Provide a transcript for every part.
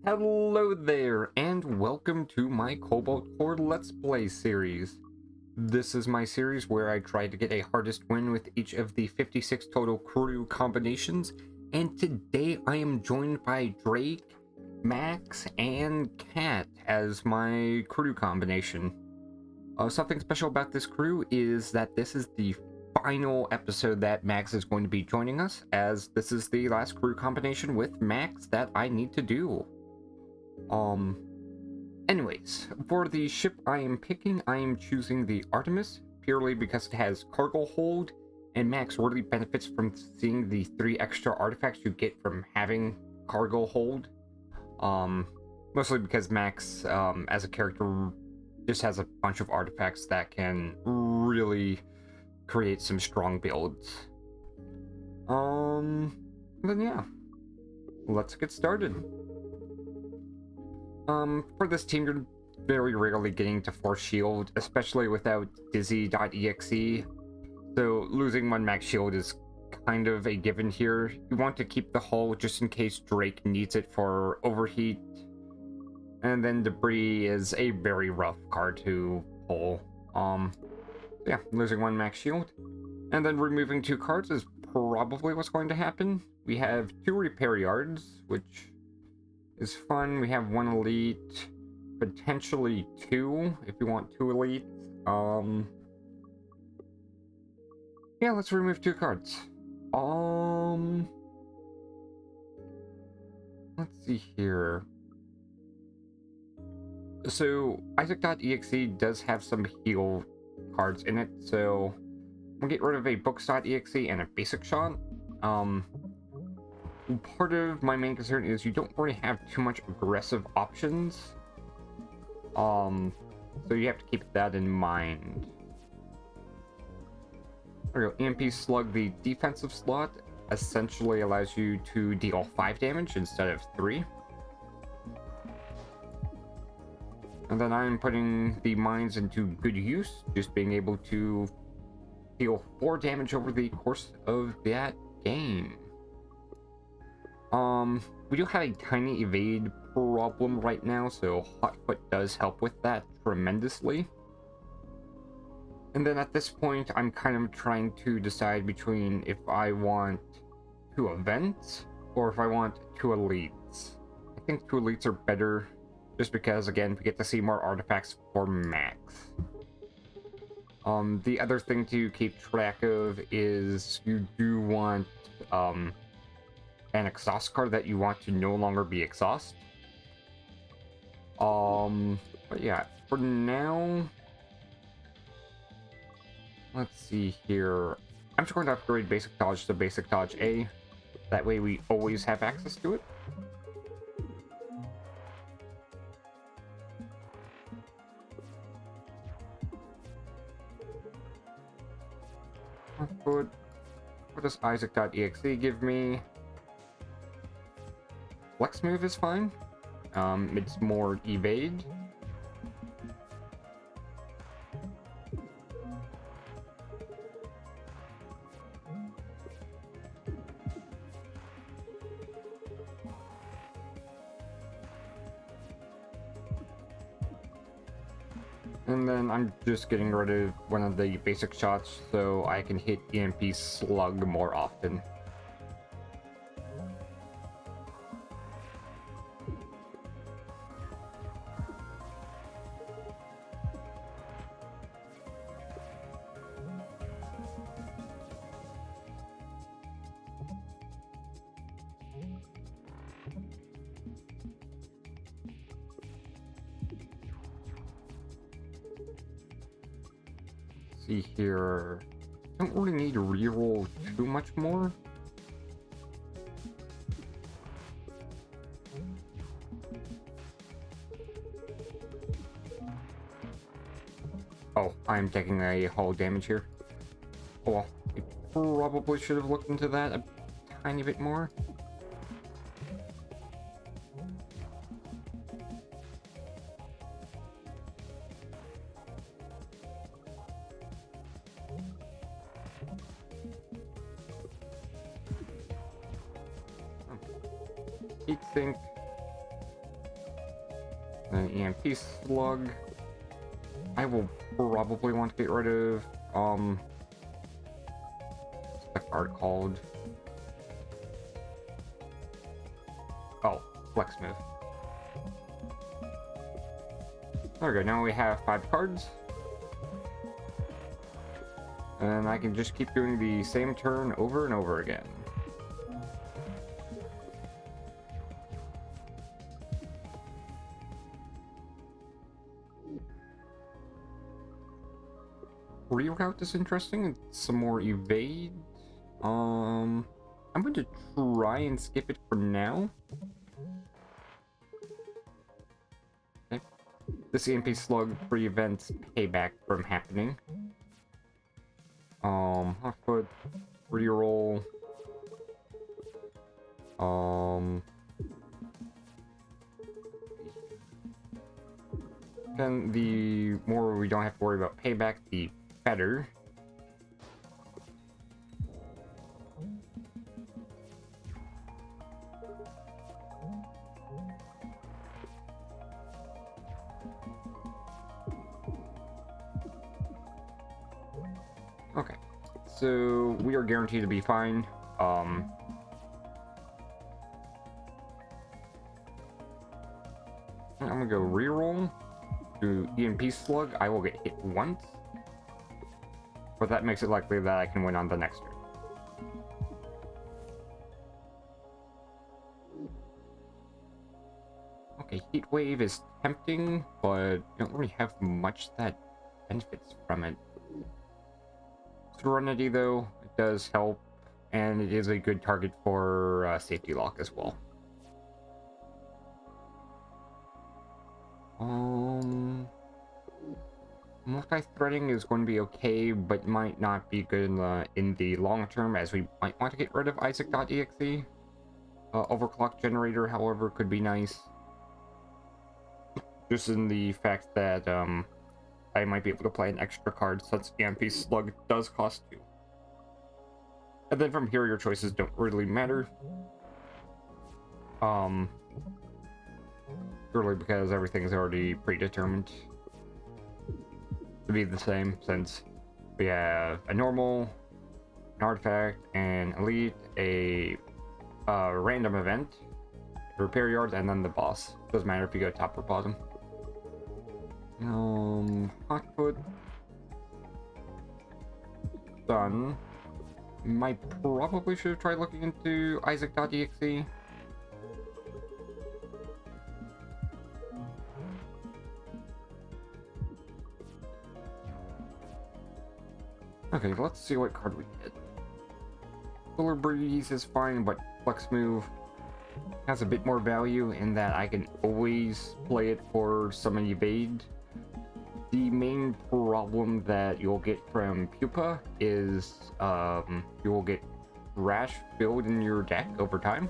Hello there, and welcome to my Cobalt Core Let's Play series. This is my series where I try to get a hardest win with each of the 56 total crew combinations, and today I am joined by Drake, Max, and Cat as my crew combination. Something special about this crew is that this is the final episode that Max is going to be joining us, as this is the last crew combination with Max that I need to do. Anyways, for the ship I am picking, I am choosing the Artemis, purely because it has cargo hold, and Max really benefits from seeing the 3 extra artifacts you get from having cargo hold. Mostly because Max, as a character, just has a bunch of artifacts that can really create some strong builds. Then yeah, let's get started. For this team, you're very rarely getting to force shield, especially without dizzy.exe, so losing 1 max shield is kind of a given here. You want to keep the hull just in case Drake needs it for overheat, and then debris is a very rough card to pull. Yeah, losing 1 max shield, and then removing 2 cards is probably what's going to happen. We have 2 repair yards, which is fun. We have 1 elite, potentially 2 if you want 2 elites. Yeah, let's remove 2 cards. Let's see here. So Isaac.exe does have some heal cards in it, so we'll get rid of a books.exe and a basic shot. Part of my main concern is you don't really have too much aggressive options. So you have to keep that in mind. There we go. EMP Slug, the defensive slot, essentially allows you to deal 5 damage instead of 3. And then I'm putting the mines into good use, just being able to deal 4 damage over the course of that game. We do have a tiny evade problem right now, so Hotfoot does help with that tremendously. And then at this point, I'm kind of trying to decide between if I want 2 events or if I want 2 elites. I think 2 elites are better, just because, again, we get to see more artifacts for Max. The other thing to keep track of is you do want, an exhaust card that you want to no longer be exhaust. But yeah, for now, let's see here. I'm just going to upgrade Basic Dodge to Basic Dodge A. That way we always have access to it. What does Isaac.exe give me? Flex move is fine. It's more evade. And then I'm just getting rid of one of the basic shots so I can hit EMP Slug more often. See here, don't really need to reroll too much more. Oh, I'm taking a hull damage here. Oh well, I probably should have looked into that a tiny bit more. Heat sink. An EMP slug. I will probably want to get rid of, what's the card called? Oh, Flex Move. There we go, now we have 5 cards. And I can just keep doing the same turn over and over again. Reroute is interesting. Some more evade. I'm going to try and skip it for now. Okay. This EMP slug prevents payback from happening. I'll put reroll. Then the more we don't have to worry about payback, the better. Okay, so we are guaranteed to be fine. I'm gonna go reroll. Do EMP slug. I will get hit once, but that makes it likely that I can win on the next turn. Okay, heat wave is tempting, but I don't really have much that benefits from it. Serenity, though, it does help, and it is a good target for safety lock as well. Multi-threading is going to be okay, but might not be good in the long term, as we might want to get rid of Isaac.exe. Overclock generator, however, could be nice. Just in the fact that I might be able to play an extra card since EMP Slug does cost 2. And then from here, your choices don't really matter. Purely because everything's already predetermined to be the same, since we have a normal, an artifact, an elite, a random event, repair yards, and then the boss. Doesn't matter if you go top or bottom. Hotfoot. Done. Might probably should have tried looking into Isaac.exe. Okay, let's see what card we get. Solar Breeze is fine, but Flex Move has a bit more value in that I can always play it for summon evade. The main problem that you'll get from Pupa is you will get trash filled in your deck over time.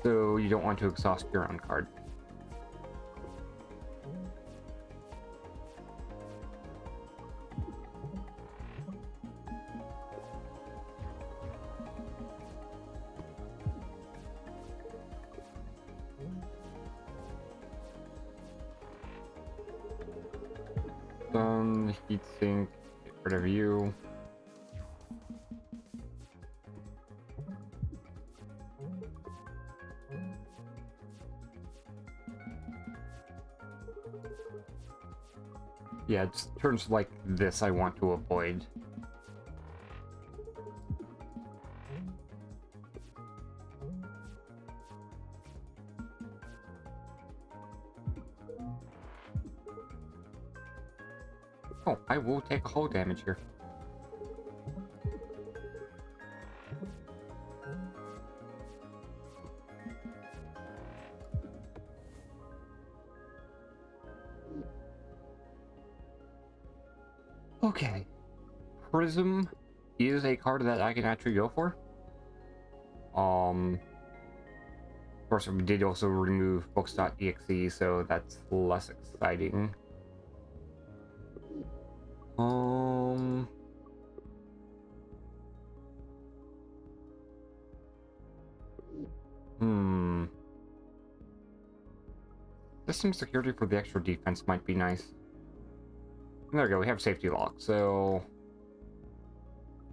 So you don't want to exhaust your own card. Heatsink, get rid of you. Yeah, it's turns like this I want to avoid. Oh, I will take a hull damage here. Okay. Prism is a card that I can actually go for. Of course, we did also remove books.exe, so that's less exciting. System security for the extra defense might be nice. There we go, we have safety lock. So,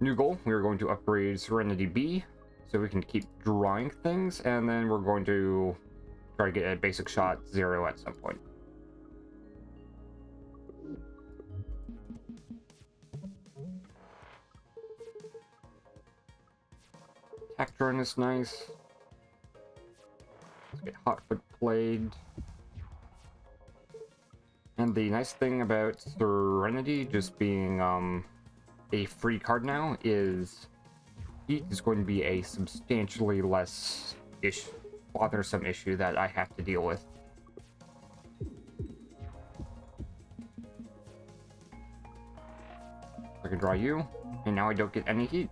new goal, we are going to upgrade Serenity B so we can keep drawing things, and then we're going to try to get a basic shot 0 at some point. Attack drone is nice. Let's get Hotfoot played. And the nice thing about Serenity just being a free card now is heat is going to be a substantially less bothersome issue that I have to deal with. I can draw you, and now I don't get any heat.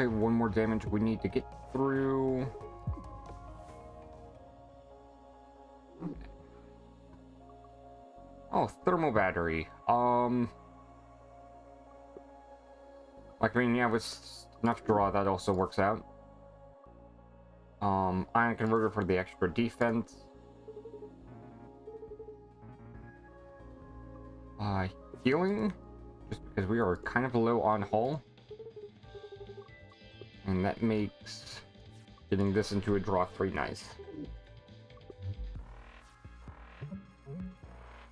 Okay, one more damage we need to get through. Okay. Oh, thermal battery. Like, I mean, yeah, with enough draw, that also works out. Ion converter for the extra defense. Healing, just because we are kind of low on hull. And that makes getting this into a draw 3 nice.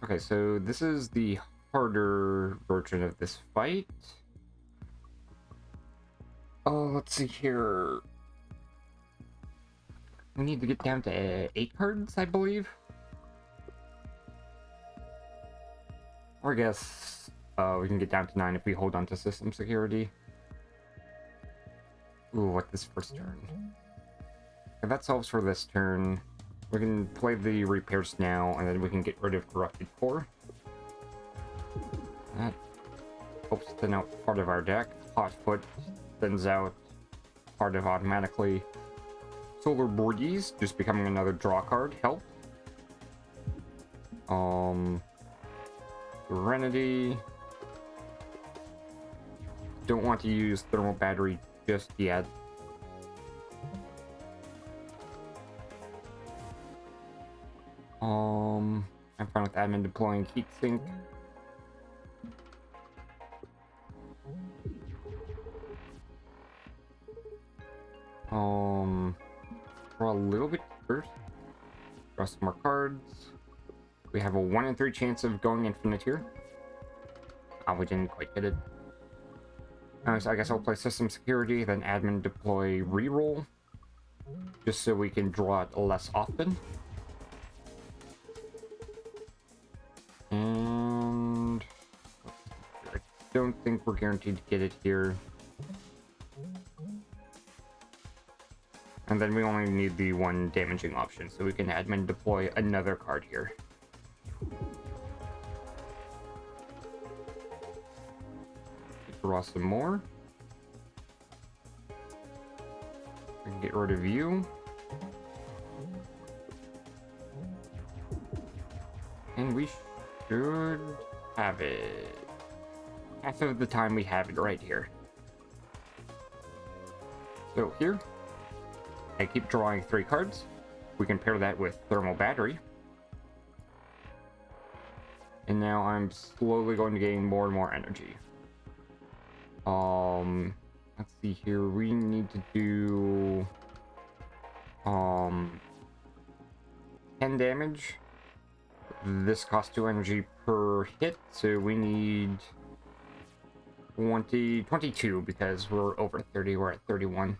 Okay, so this is the harder version of this fight. Oh, let's see here. We need to get down to 8 cards, I believe. Or I guess we can get down to 9 if we hold on to system security. Ooh, what this first turn? If that solves for this turn, we can play the repairs now, and then we can get rid of Corrupted Core. That helps thin out part of our deck. Hotfoot thins out part of automatically. Solar Breeze, just becoming another draw card, help. Serenity. Don't want to use Thermal Battery just yet. I'm fine with admin deploying Heatsink. Draw a little bit first. Draw some more cards. We have a 1 in 3 chance of going infinite here. We didn't quite get it. So I guess I'll play System Security, then Admin deploy Reroll, just so we can draw it less often. And I don't think we're guaranteed to get it here. And then we only need the 1 damaging option, so we can Admin deploy another card here. Draw some more. We can get rid of you. And we should have it. Half of the time we have it right here. So here, I keep drawing 3 cards. We can pair that with Thermal Battery. And now I'm slowly going to gain more and more energy. Let's see here. We need to do 10 damage. This costs 2 energy per hit, so we need 22 because we're over 30. We're at 31.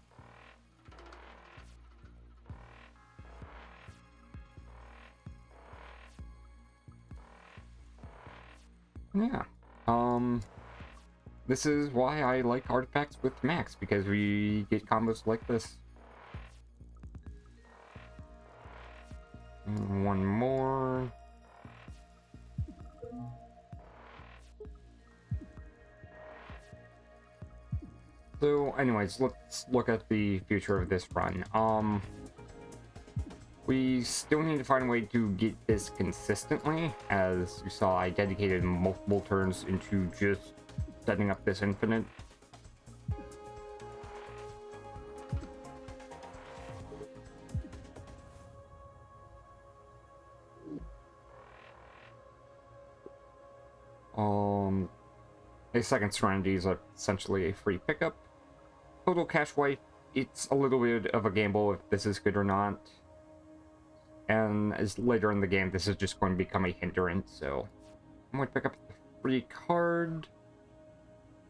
Yeah. This is why I like artifacts with max, because we get combos like this. And 1 more. So anyways, let's look at the future of this run. We still need to find a way to get this consistently. As you saw, I dedicated multiple turns into just setting up this infinite. A second Serenity is essentially a free pickup. Total cash wipe, it's a little bit of a gamble if this is good or not. And as later in the game, this is just going to become a hindrance, so I'm going to pick up the free card.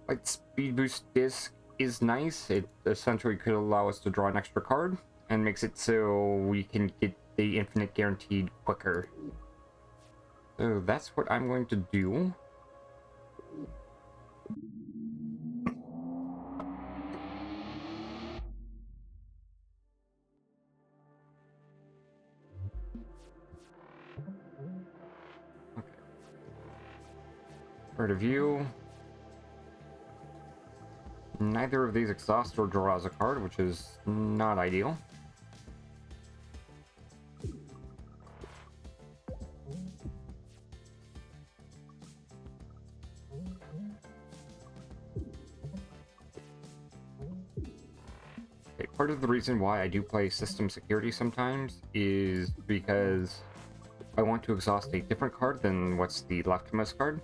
Like, Speed Boost Disc is nice. It essentially could allow us to draw an extra card, and makes it so we can get the infinite guaranteed quicker. So that's what I'm going to do. Okay. Point of view. Neither of these exhausts or draws a card, which is not ideal. Okay, part of the reason why I do play System Security sometimes is because I want to exhaust a different card than what's the leftmost card.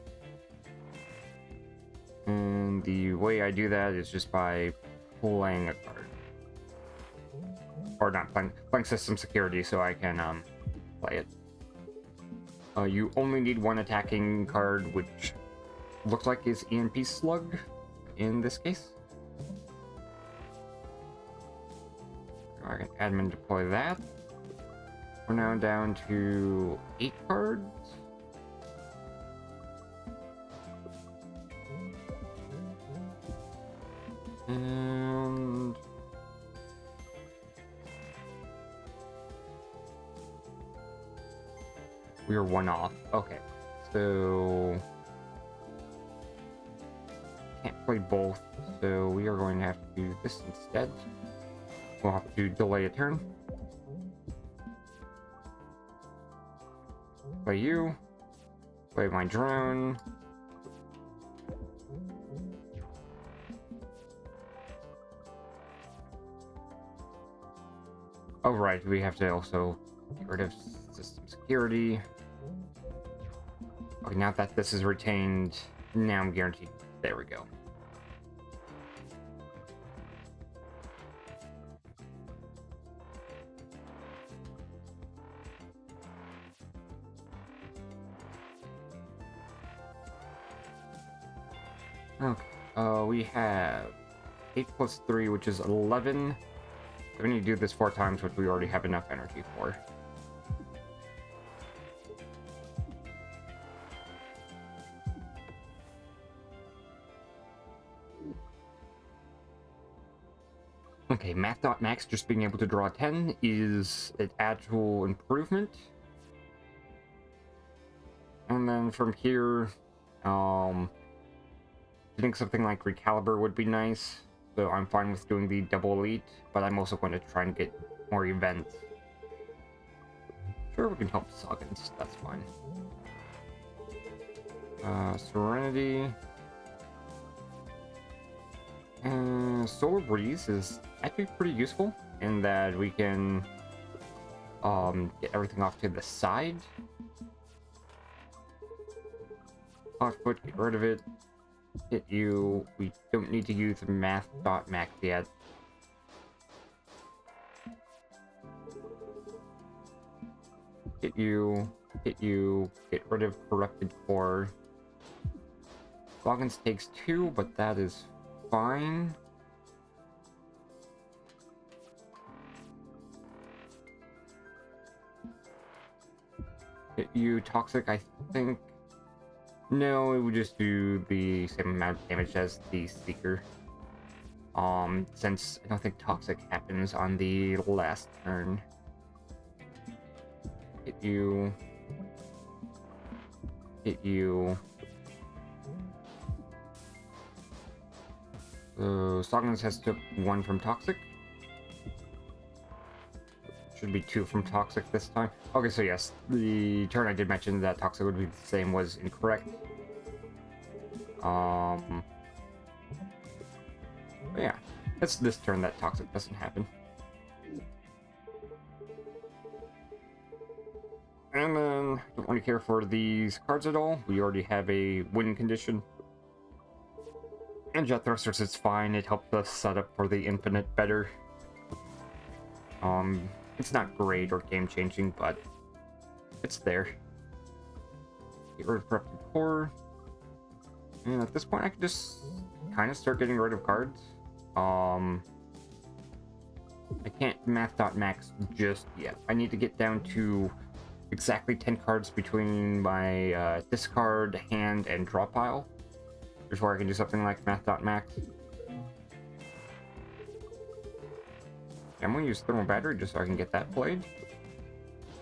And the way I do that is just by playing a card. Or not playing System Security so I can play it. You only need one attacking card, which looks like is EMP Slug in this case. I can admin deploy that. We're now down to 8 cards. And we are 1 off. Okay, so can't play both, so we are going to have to do this instead. We'll have to delay a turn. Play you. Play my drone. Oh right, we have to also get rid of System Security. Okay, now that this is retained, now I'm guaranteed. There we go. Okay, we have 8 plus 3, which is 11. We need to do this 4 times, which we already have enough energy for. Okay, Math.max just being able to draw 10 is an actual improvement. And then from here, I think something like Recalibre would be nice. So I'm fine with doing the double elite, but I'm also going to try and get more events. Sure, we can help Soggins, that's fine. Serenity. Solar Breeze is actually pretty useful in that we can get everything off to the side. Hotfoot, get rid of it. Hit you. We don't need to use Math.max yet. Hit you. Hit you. Get rid of Corrupted Core. Loggins takes 2, but that is fine. Hit you. Toxic, I think. No, it would just do the same amount of damage as the Seeker. Since I don't think Toxic happens on the last turn. Hit you. Hit you. So Sognus has took 1 from Toxic. Should be 2 from Toxic this time. Okay, so yes, the turn I did mention that Toxic would be the same was incorrect. But yeah, it's this turn that Toxic doesn't happen. And then, don't really care for these cards at all. We already have a win condition. And Jet Thrusters is fine. It helps us set up for the infinite better. It's not great or game-changing, but it's there. Get rid of Corrupted Core. And at this point, I can just kind of start getting rid of cards. I can't math.max just yet. I need to get down to exactly 10 cards between my discard, hand, and draw pile before I can do something like math.max. I'm going to use Thermal Battery just so I can get that played.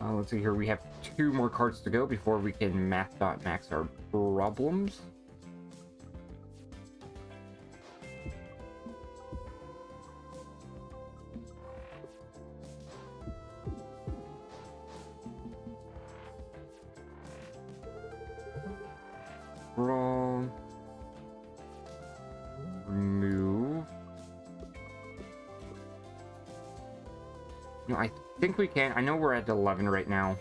Let's see here. We have 2 more cards to go before we can math.max our problems. Draw. Remove. No, I think we can. I know we're at 11 right now.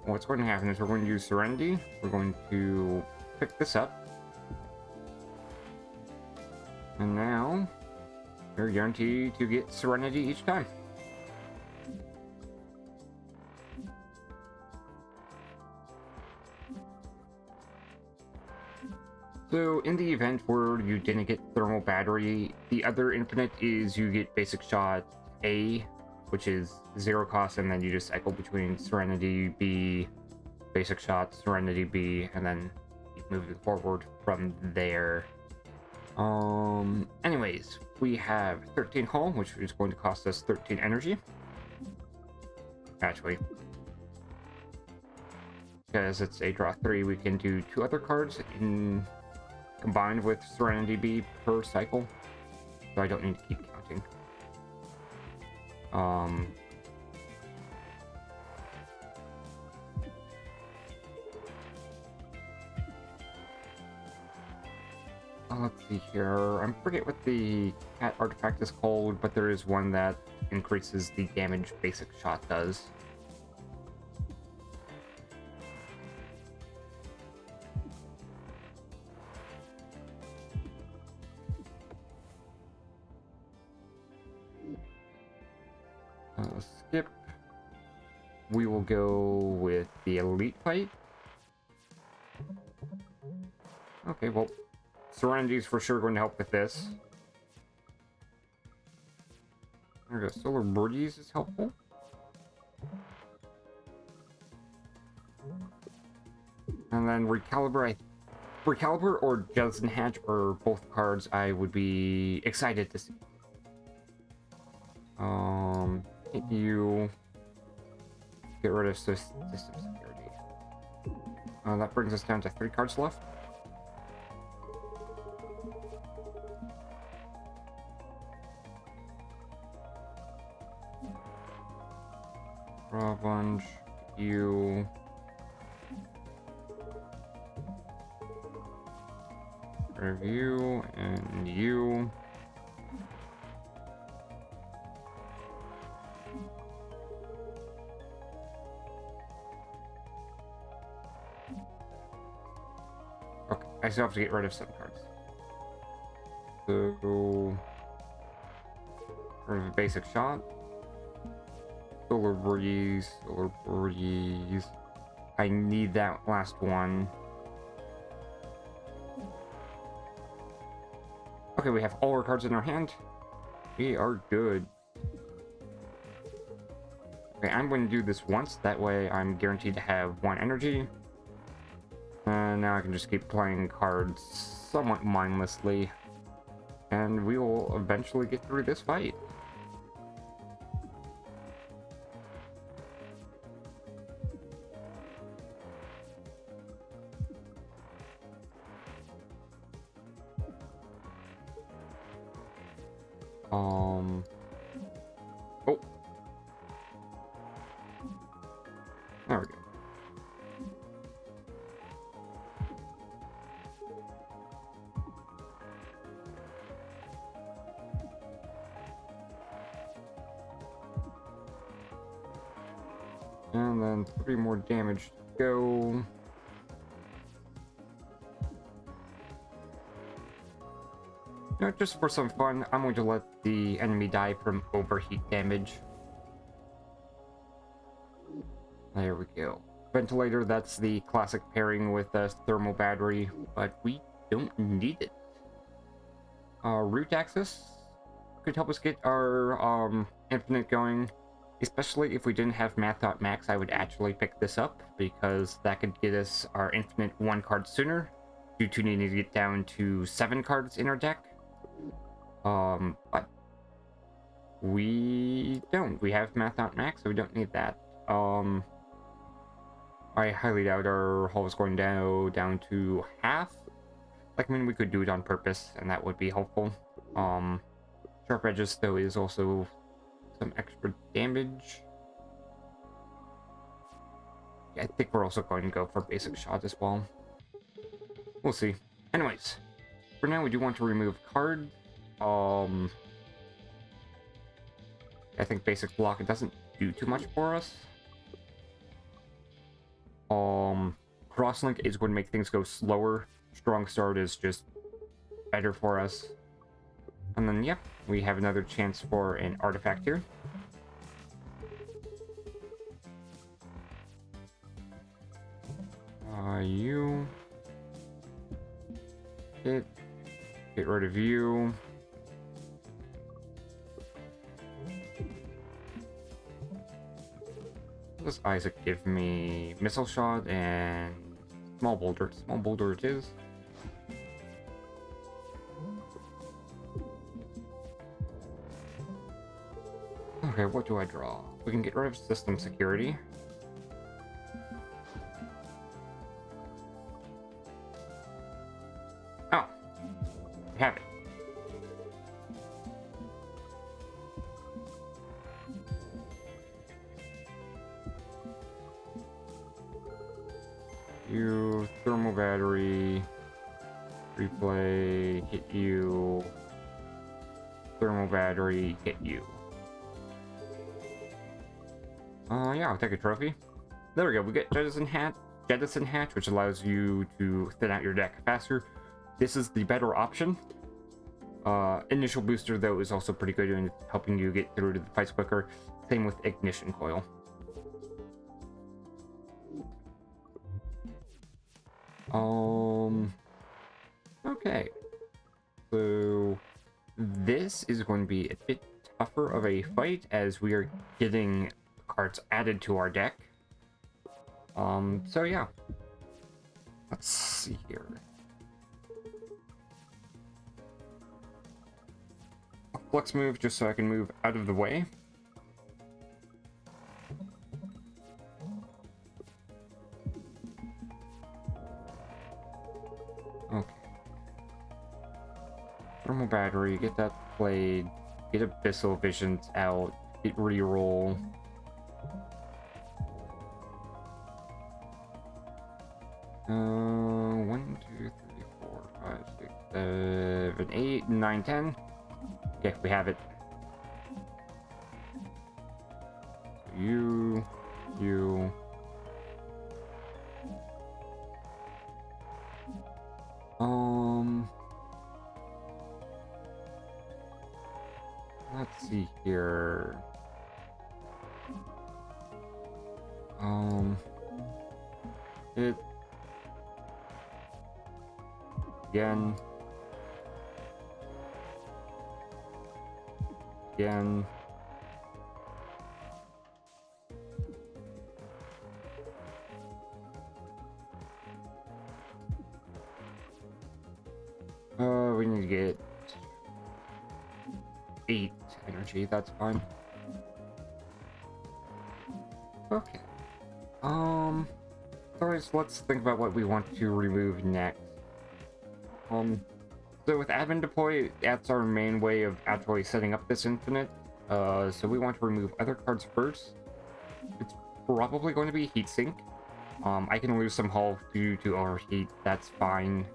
What's going to happen is we're going to use Serenity. We're going to pick this up. And now, you're guaranteed to get Serenity each time. So, in the event where you didn't get Thermal Battery, the other infinite is you get Basic Shot A, which is 0 cost, and then you just cycle between Serenity B, Basic Shot, Serenity B, and then keep moving forward from there. Anyways, we have 13 hull, which is going to cost us 13 energy. Actually, because it's a draw 3, we can do 2 other cards in combined with Serenity B per cycle, so I don't need to keep counting. Let's see here. I forget what the cat artifact is called, but there is one that increases the damage Basic Shot does. Skip. We will go with the Elite Fight. Okay, well, Serenity is for sure going to help with this. There we go. Solar Breeze is helpful. And then Recalibrate or Jettison Hatch are both cards I would be excited to see. You get rid of system security. That brings us down to 3 cards left. Draw bunch. You. Review and you. Okay, I still have to get rid of some cards. So, rid of a Basic Shot. Solar Breeze. I need that last one. Okay, we have all our cards in our hand. We are good. Okay, I'm going to do this once. That way I'm guaranteed to have 1 energy. And now I can just keep playing cards somewhat mindlessly. And we will eventually get through this fight. Oh. There we go. And then 3 more damage to go. You know, just for some fun, I'm going to let the enemy die from overheat damage. There we go. Ventilator, that's the classic pairing with a thermal battery, but we don't need it. Root access could help us get our infinite going. Especially if we didn't have Math.max, I would actually pick this up, because that could get us our infinite 1 card sooner, due to needing to get down to 7 cards in our deck. But we don't. We have Math.max, so we don't need that. I highly doubt our hull is going down to half. Like, I mean, we could do it on purpose, and that would be helpful. Sharp edges, though, is also some extra damage. Yeah, I think we're also going to go for basic shot as well. We'll see. Anyways, for now, we do want to remove card. I think basic block, it doesn't do too much for us. Crosslink is going to make things go slower. Strong start is just better for us. And then, yep, we have another chance for an artifact here. You. Get rid of you. Does Isaac give me missile shot and small boulder? Small boulder it is. Okay, what do I draw? We can get rid of system security. Oh, we have it. You, thermal battery, replay, hit you, thermal battery, hit you. Yeah, I'll take a trophy. There we go, we get Jettison Hatch, which allows you to thin out your deck faster. This is the better option. Initial booster, though, is also pretty good in helping you get through to the fights quicker. Same with ignition coil. Okay. So this is going to be a bit tougher of a fight, as we are getting cards added to our deck. So yeah. Let's see here. A flex move just so I can move out of the way. Okay. Thermal battery, get that played, get Abyssal Visions out, get reroll. One, two, three, 4, 5, 6, 7, 8, 9, 10. Okay, we have it. You. Let's see here. It again. We need to get 8 energy, that's fine. Okay. So let's think about what we want to remove next. So with admin deploy, that's our main way of actually setting up this infinite. So we want to remove other cards first. It's probably going to be heatsink. I can lose some hull due to overheat. That's fine.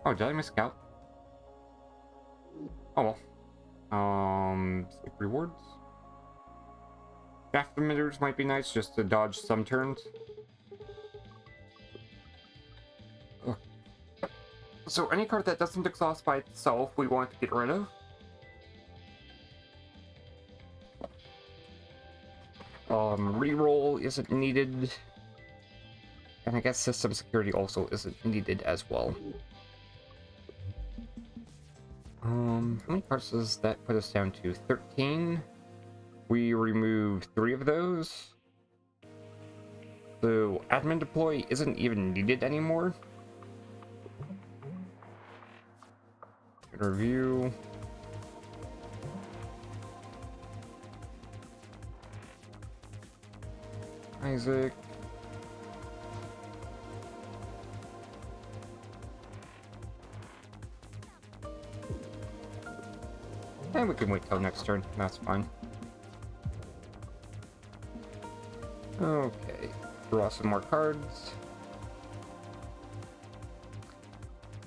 Oh, did I miss scout? Oh well. Skip rewards. Shaft emitters might be nice just to dodge some turns. Ugh. So any card that doesn't exhaust by itself, we want to get rid of. Reroll isn't needed. And I guess system security also isn't needed as well. How many cards does that put us down to? 13. We removed 3 of those. So admin deploy isn't even needed anymore. Review. Isaac. And we can wait till next turn. That's fine. Okay. Draw some more cards.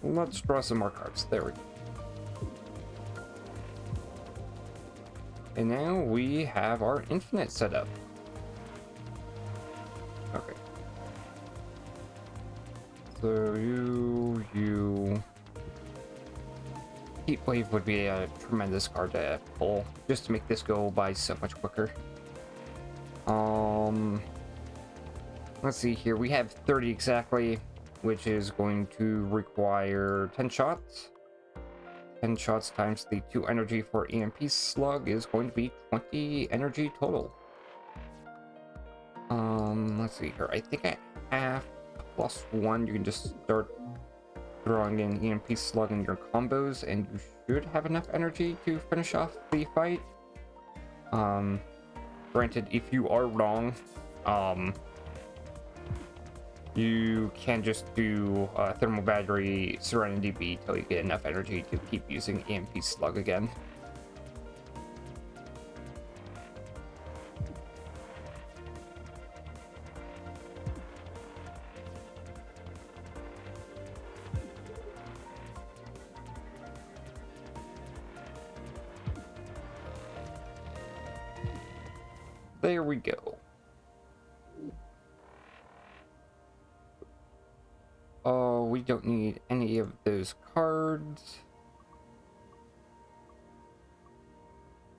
Let's draw some more cards. There we go. And now we have our infinite set up. Okay. So you... Heatwave would be a tremendous card to pull, just to make this go by so much quicker. Let's see here. We have 30 exactly, which is going to require 10 shots. 10 shots times the 2 energy for EMP slug is going to be 20 energy total. Let's see here. I think I have +1. You can just start throwing in EMP slug in your combos, and you should have enough energy to finish off the fight. Granted, if you are wrong, you can just do thermal battery Serenity B till you get enough energy to keep using EMP slug again. There we go. Oh, we don't need any of those cards.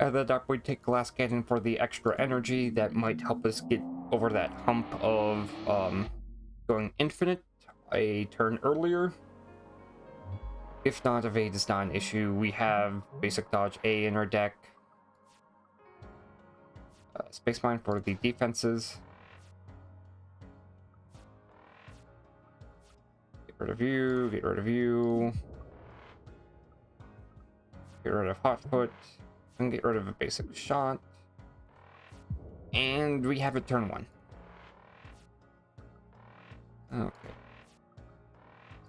At the dock, we take Glass Cannon for the extra energy that might help us get over that hump of going infinite a turn earlier. If not, evade is not an issue. We have basic dodge A in our deck. Space Mine for the defenses. Get rid of you, get rid of you. Get rid of Hotfoot. And get rid of a basic shot. And we have a turn 1. Okay. Let's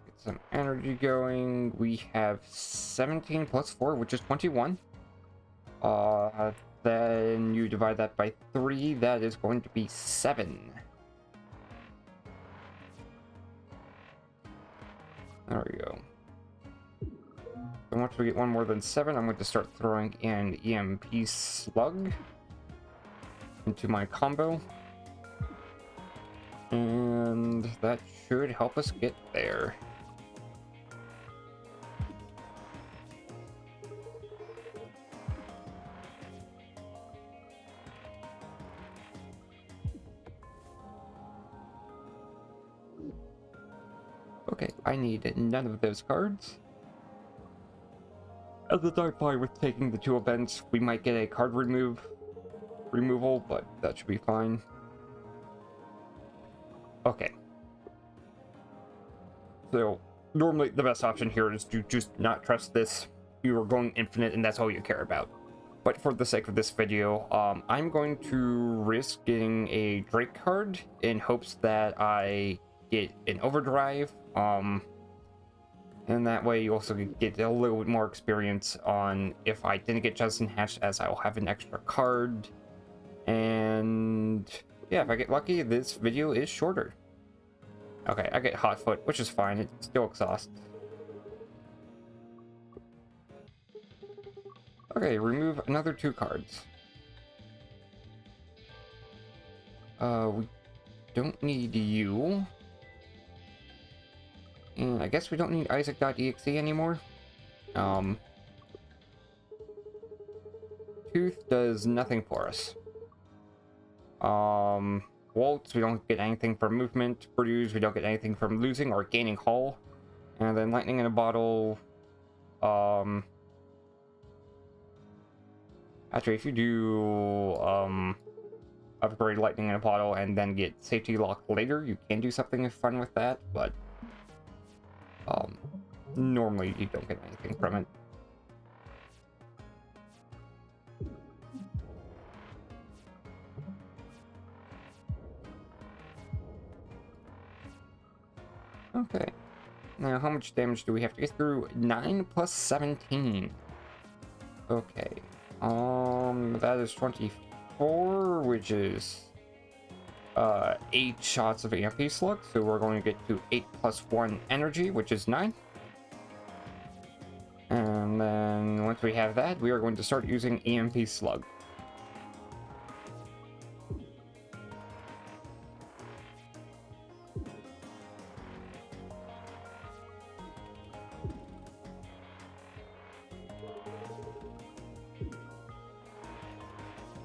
get some energy going. We have 17 plus 4, which is 21. Then you divide that by 3, that is going to be 7. There we go. And once we get one more than 7, I'm going to start throwing in EMP slug into my combo. And that should help us get there. Okay, I need none of those cards. As the Dark Pie with taking the 2 events, we might get a card removal, but that should be fine. Okay. So, normally the best option here is to just not trust this. You are going infinite and that's all you care about. But for the sake of this video, I'm going to risk getting a Drake card in hopes that I get an overdrive. And that way you also get a little bit more experience on if I didn't get Justin Hatch, as I'll have an extra card. And yeah, if I get lucky, this video is shorter. Okay, I get Hot Foot, which is fine. It still exhausts. Okay, remove another 2 cards. We don't need you. And I guess we don't need Isaac.exe anymore. Tooth does nothing for us. Waltz, we don't get anything from movement. Bruise, we don't get anything from losing or gaining hull. And then Lightning in a Bottle, actually, if you do upgrade Lightning in a Bottle and then get Safety Lock later, you can do something fun with that, but normally you don't get anything from it. Okay, now how much damage do we have to get through? 9 plus 17. Okay, that is 24, which is 8 shots of EMP slug, so we're going to get to 8 plus 1 energy, which is 9. And then once we have that, we are going to start using EMP slug.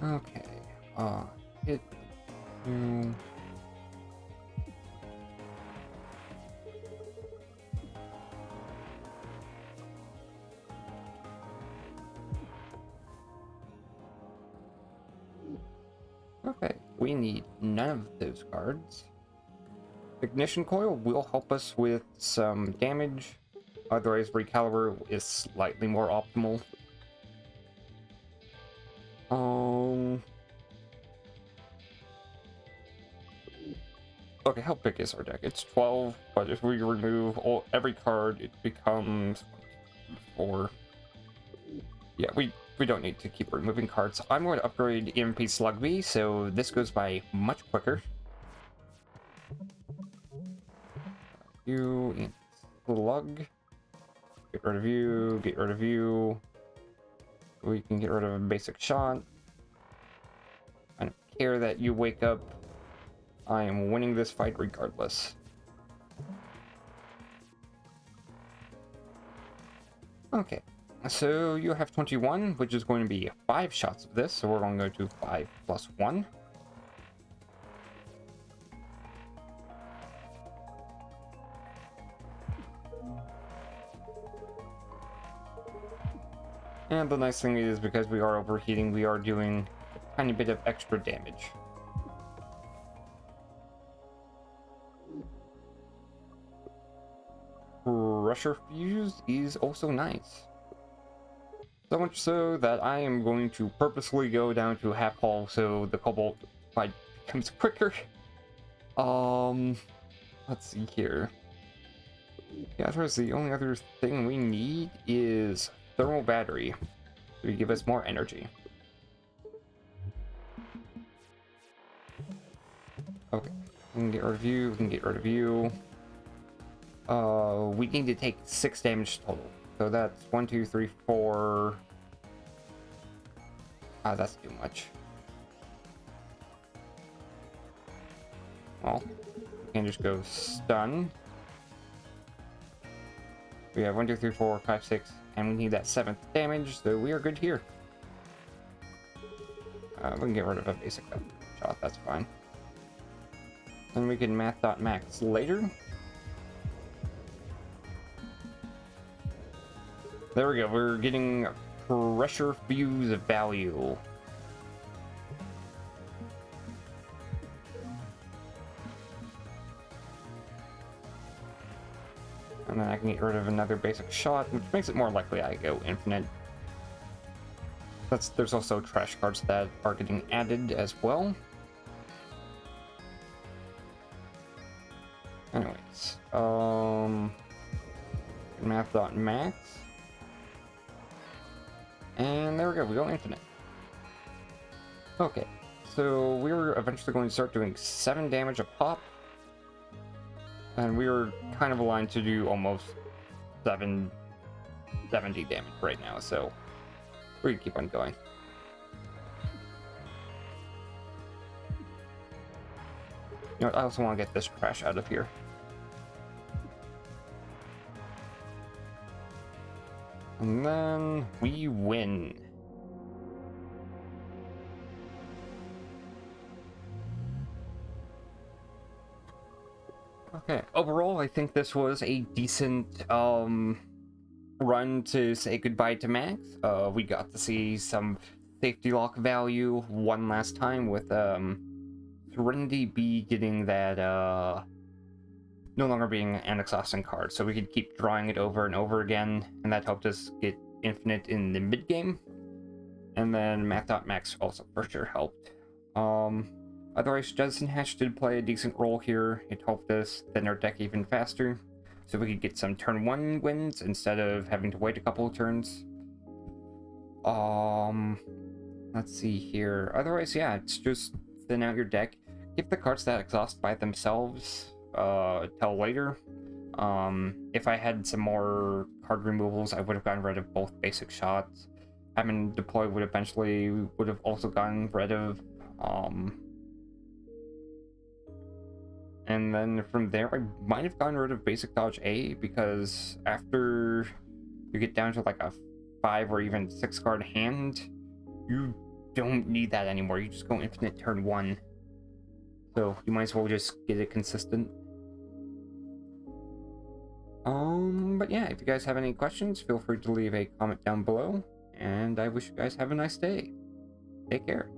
Okay, hit you. Okay, we need none of those cards. Ignition Coil will help us with some damage, otherwise Recaliber is slightly more optimal. Okay, how big is our deck? It's 12, but if we remove every card, it becomes 4. Yeah, we don't need to keep removing cards. I'm going to upgrade EMP Slug B, so this goes by much quicker. You and Slug. Get rid of you, get rid of you. We can get rid of a basic shot. I don't care that you wake up. I am winning this fight regardless. Okay, so you have 21, which is going to be 5 shots of this, so we're going to go to 5 plus 1. And the nice thing is, because we are overheating, we are doing a tiny bit of extra damage. Crusher Fuse is also nice. So much so that I am going to purposely go down to half hull so the Cobalt fight becomes quicker. Let's see here. Yeah, as the only other thing we need is Thermal Battery to give us more energy. Okay, we can get rid of you, we can get rid of you. We need to take 6 damage total. So that's 1, 2, 3, 4. That's too much. Well, we can just go stun. We have 1, 2, 3, 4, 5, 6, and we need that 7th damage, so we are good here. We can get rid of a basic shot, that's fine. Then we can math.max later. There we go, we're getting Pressure Fuse value. And then I can get rid of another basic shot, which makes it more likely I go infinite. there's also trash cards that are getting added as well. Anyways, math.max. And there we go, we go infinite. Okay, so we're eventually going to start doing 7 damage a pop. And we were kind of aligned to do almost 70 damage right now, so we're gonna keep on going. You know, I also want to get this trash out of here. And then we win. Okay, overall, I think this was a decent run to say goodbye to Max. We got to see some safety lock value one last time with Serenity B getting that no longer being an exhausting card, so we could keep drawing it over and over again, and that helped us get infinite in the mid game. And then Math.Max also for sure helped. Otherwise, Judson Hatch did play a decent role here. It helped us thin our deck even faster, so we could get some turn 1 wins instead of having to wait a couple of turns. Let's see here. Otherwise, yeah, it's just thin out your deck. Keep the cards that exhaust by themselves till later. If I had some more card removals, I would have gotten rid of both basic shots. Having deploy would have also gotten rid of and then from there I might have gotten rid of basic dodge A, because after you get down to like a 5 or even 6 card hand, you don't need that anymore. You just go infinite turn 1, so you might as well just get it consistent. But yeah, if you guys have any questions, feel free to leave a comment down below, and I wish you guys have a nice day. Take care.